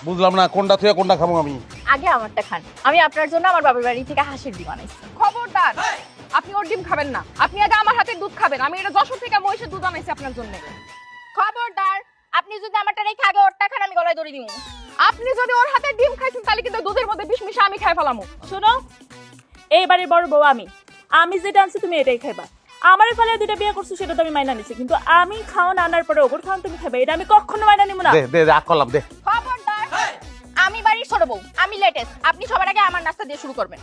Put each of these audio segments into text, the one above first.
বুঝলাম না কোনটা থেকে কোনটা খাবো আমি। আগে আমারটা খান। আমি আপনার জন্য আমার বাবার বাড়ি থেকে হাঁসের ডিম আনাইছি। খবরদার, আপনি ওর ডিম খাবেন না। আপনি আগে আমার হাতের দুধ খাবেন। আমি এটা যশোর থেকে মহিষের দুধ আনাইছি আপনার জন্য। খবরদার, আপনি যদি আমারটা রেখে আগে ওরটা খান আমি গলায় দড়ি দিমু। আপনি যদি ওর হাতের ডিম খাইছেন তাহলে কিন্তু দুধের মধ্যে বিষ মিশা আমি খাই ফেলামু। শোনো, এই বাড়ির বড় বউ আমি যেটা আনছি তুমি এটাই খাইবা। আমার ফলে দুইটা বিয়ে করছো সেটা তো আমি মাইনা নিছি, কিন্তু আমি খাওয়ান আনার পরে ওগুর খাওয়ান তুমি খাবে, এটা আমি কখনো মাইনা নিব না। দে দে রাগ করলাম দে। খবরদার, আমি বাড়ির ছোট বউ, আমি লেটেস্ট। আপনি সবার আগে আমার নাস্তা দিয়ে শুরু করবেন।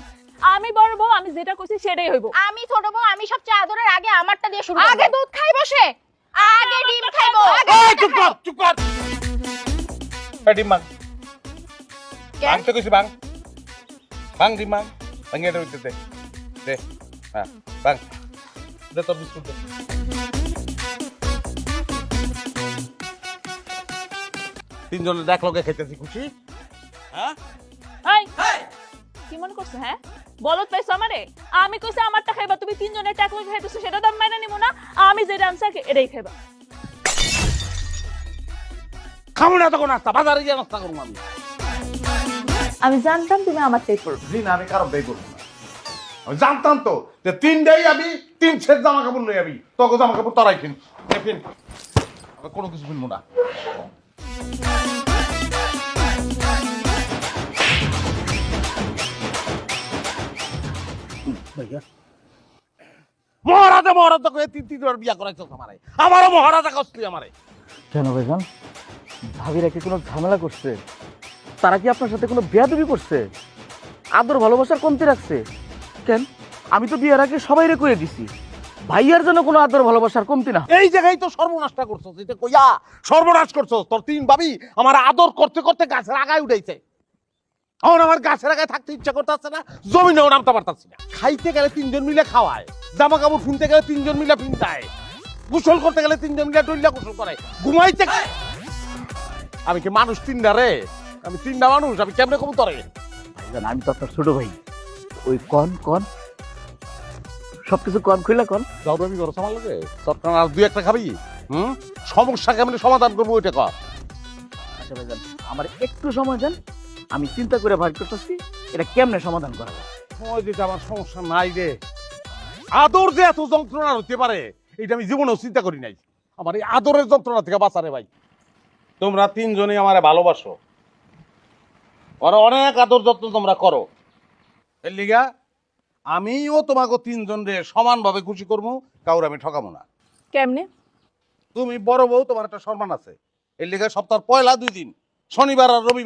আমি বড় বউ, আমি যেটা করছি সেটাই হইব। আমি ছোট বউ, আমি সবচেয়ে আদরের, আগে আমারটা দিয়ে শুরু করব। আগে দুধ খাই বসে, আগে ডিম খাইবো। এই চুপ কর চুপ কর। এই ডিম ভাঙ। ভাঙ তো কইছি ভাঙ। ভাঙ ডিম ভাঙ। ভাঙিয়ে এটা উঠতে দে। দে। হ্যাঁ ভাঙ। দে তোর বিস্কুট দে। তিনজনে দেখ লোকে খেতেছি খুশি? হ্যাঁ? এই কি মনে করছো? হ্যাঁ, বলত পাইছো আমারে? আমি কইছি আমারটা খাইবা, তুমি তিনজনের টাকা খাইতেছো সেটা তো আমি মাইনা নিব না। আমি যেটা আনছি এটাই খাইবা। খাবো না তখন নাস্তা, বাজারে গিয়ে নাস্তা করবো আমি। আমি জানতাম তুমি আমারটাই করবে। জি না, আমি কারো ব্যয় করবো না। আমি জানতাম তো যে 3 ডেই আমি 3 সেট জামা কাপড় লই আমি। তোকে জামা কাপড় তরাই কিন। কিন। আমি কোনো কিছু কিনবো না। মহারাজা করে 3 বিয়া করাইছো আমারে। আমারও মহারাজা কষ্টলি আমারে। কেন ভাইজান, ভাবিরা কি কোনো ঝামেলা করছে? তারা কি আপনার সাথে কোনো বেয়াদবি করছে? আদর ভালোবাসার কমতি রাখছে? কেন, আমি তো বিয়ের আগে সবাইরে কয়ে দিছি ভাইয়ার জন্য কোনো আদর ভালোবাসার কমতি না। এই জায়গায় তো সর্বনাশটা করছো, এটা কইয়া সর্বনাশ করছো। তোর 3 ভাবি আমার আদর করতে করতে গাছের আগায় উঠাইছে। এখন আমার গাছের আগায় থাকতে ইচ্ছা করতেছে না, জমিনেও নামতে পারতাছি না। খাইতে গেলে 3 জন মিলে খাওয়ায়, জামা কাপড় কিনতে গেলে 3 জন মিলে কিনতায়, গোসল করতে গেলে 3 জন মিলে টইলা গোসল করে, ঘুমাইতে আমি কি মানুষ 3টা রে? আমি 3টা মানুষ, আমি কেমনে কম তরে? ভাইজান, আমি তো আপনার ছোট ভাই। ওই কন কন সবকিছু কন খুইলা কন। জরুরি করো আমার লাগে সরকার আর 2-1টা খাবি। সমস্যা কেমনে সমাধান করবো ওইটা কর। আচ্ছা ভাইজান, আমার একটু সময় দেন, আমি চিন্তা করে ভাগ করতেছি এটা কেমনে সমাধান করা যায়। সময় দিতে আমার সমস্যা নাই রে। আদর যে এত যন্ত্রণা হতে পারে এটা আমি জীবনেও চিন্তা করি নাই। আমার এই আদরের যন্ত্রণা থেকে বাঁচারে ভাই। তোমরা 3 জনই আমারে ভালোবাসো, ওরা অনেক আদর যত্ন তোমরা করো। এর লিগা আমিও তোমাকে 3 জনরে সমানভাবে খুশি করবো, কাউরে আমি ঠকাবো না। কেমনে? তুমি বড় বউ, তোমার একটা সম্মান আছে। এর লিগা সপ্তাহের পয়লা 2 দিন, শনিবার আর রবিবার